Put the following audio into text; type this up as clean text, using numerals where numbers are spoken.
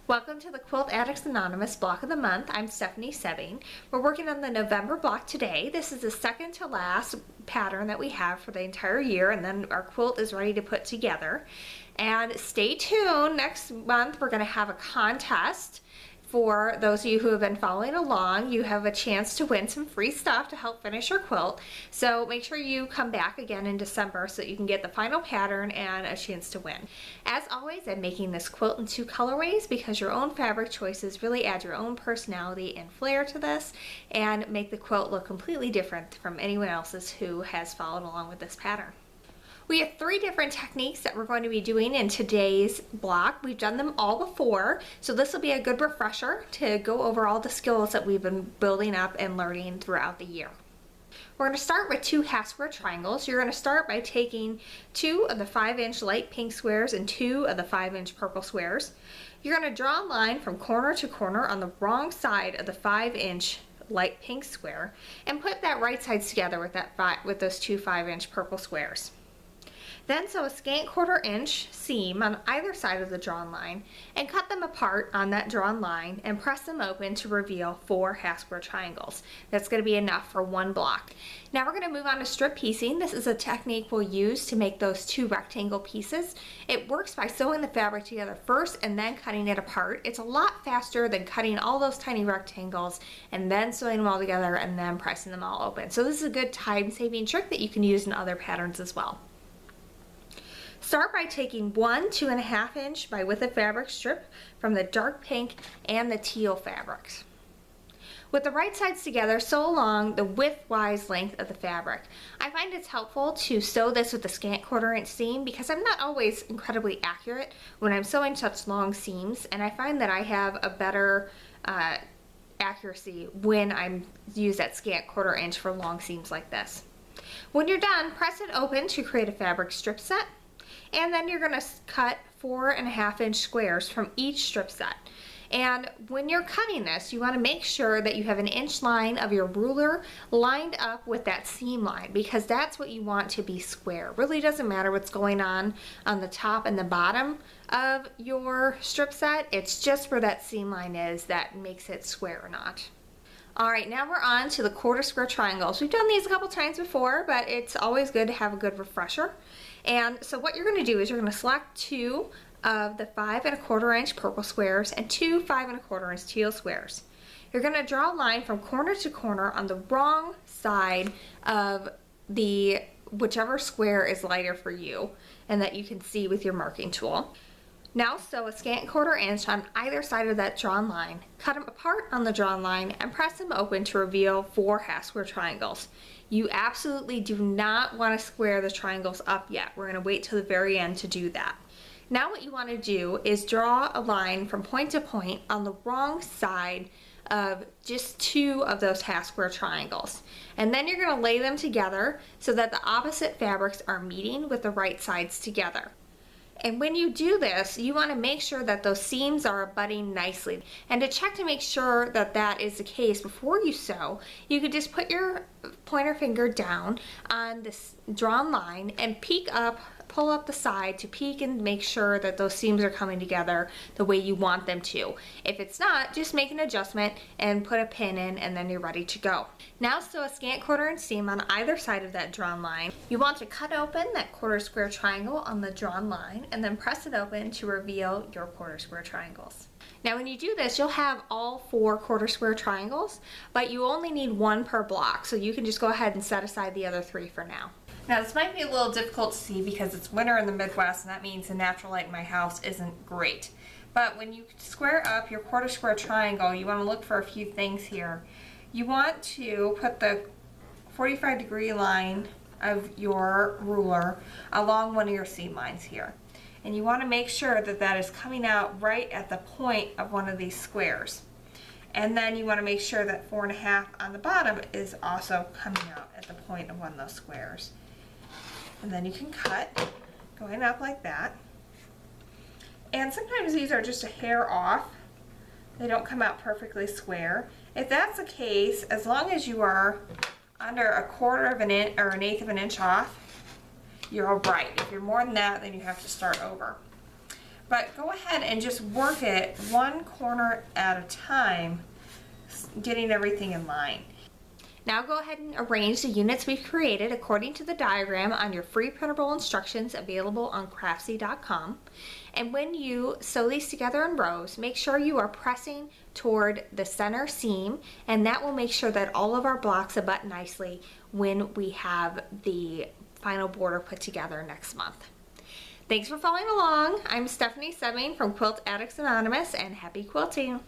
Welcome to the Quilt Addicts Anonymous block of the month. I'm Stephanie Sebbing. We're working on the November block today. This is the second to last pattern that we have for the entire year, and then our quilt is ready to put together. And stay tuned. Next month we're going to have a contest. For those of you who have been following along, you have a chance to win some free stuff to help finish your quilt. So make sure you come back again in December so that you can get the final pattern and a chance to win. As always, I'm making this quilt in 2 colorways because your own fabric choices really add your own personality and flair to this and make the quilt look completely different from anyone else's who has followed along with this pattern. We have 3 different techniques that we're going to be doing in today's block. We've done them all before, so this will be a good refresher to go over all the skills that we've been building up and learning throughout the year. We're going to start with 2 half square triangles. You're going to start by taking 2 of the 5-inch light pink squares and 2 of the 5-inch purple squares. You're going to draw a line from corner to corner on the wrong side of the 5-inch light pink square and put that right sides together with those 2 5-inch purple squares. Then sew a scant 1/4 inch seam on either side of the drawn line and cut them apart on that drawn line and press them open to reveal 4 half square triangles. That's going to be enough for 1 block. Now we're going to move on to strip piecing. This is a technique we'll use to make those 2 rectangle pieces. It works by sewing the fabric together first and then cutting it apart. It's a lot faster than cutting all those tiny rectangles and then sewing them all together and then pressing them all open. So this is a good time-saving trick that you can use in other patterns as well. Start by taking 1 2.5 inch by width of fabric strip from the dark pink and the teal fabrics. With the right sides together, sew along the width-wise length of the fabric. I find it's helpful to sew this with a scant 1/4 inch seam because I'm not always incredibly accurate when I'm sewing such long seams, and I find that I have a better accuracy when I use that scant 1/4 inch for long seams like this. When you're done, press it open to create a fabric strip set. And then you're going to cut 4.5 inch squares from each strip set. And when you're cutting this, you want to make sure that you have an inch line of your ruler lined up with that seam line because that's what you want to be square. It really doesn't matter what's going on the top and the bottom of your strip set. It's just where that seam line is that makes it square or not. Alright, now we're on to the 1/4 square triangles. We've done these a couple times before, but it's always good to have a good refresher. And so what you're going to do is you're going to select 2 of the 5.25 inch purple squares and 2 5.25 inch teal squares. You're going to draw a line from corner to corner on the wrong side of whichever square is lighter for you and that you can see with your marking tool. Now sew a scant 1/4 inch on either side of that drawn line, cut them apart on the drawn line, and press them open to reveal 4 half square triangles. You absolutely do not want to square the triangles up yet. We're going to wait till the very end to do that. Now what you want to do is draw a line from point to point on the wrong side of just 2 of those half square triangles. And then you're going to lay them together so that the opposite fabrics are meeting with the right sides together. And when you do this, you want to make sure that those seams are abutting nicely. And to check to make sure that that is the case before you sew, you could just put your pointer finger down on this drawn line and pull up the side to peek and make sure that those seams are coming together the way you want them to. If it's not, just make an adjustment and put a pin in and then you're ready to go. Now sew a scant 1/4 inch seam on either side of that drawn line. You want to cut open that 1/4 square triangle on the drawn line and then press it open to reveal your 1/4 square triangles. Now when you do this, you'll have all 4 1/4 square triangles, but you only need 1 per block, so you can just go ahead and set aside the other 3 for now. Now this might be a little difficult to see because it's winter in the Midwest and that means the natural light in my house isn't great. But when you square up your 1/4 square triangle, you want to look for a few things here. You want to put the 45-degree line of your ruler along one of your seam lines here. And you want to make sure that that is coming out right at the point of one of these squares. And then you want to make sure that 4.5 on the bottom is also coming out at the point of one of those squares. And then you can cut going up like that. And sometimes these are just a hair off. They don't come out perfectly square. If that's the case, as long as you are under 1/4 of an inch or 1/8 of an inch off, you're all right. If you're more than that, then you have to start over. But go ahead and just work it one corner at a time, getting everything in line. Now go ahead and arrange the units we've created according to the diagram on your free printable instructions available on craftsy.com. And when you sew these together in rows, make sure you are pressing toward the center seam, and that will make sure that all of our blocks abut nicely when we have the final border put together next month. Thanks for following along. I'm Stephanie Sebing from Quilt Addicts Anonymous, and happy quilting!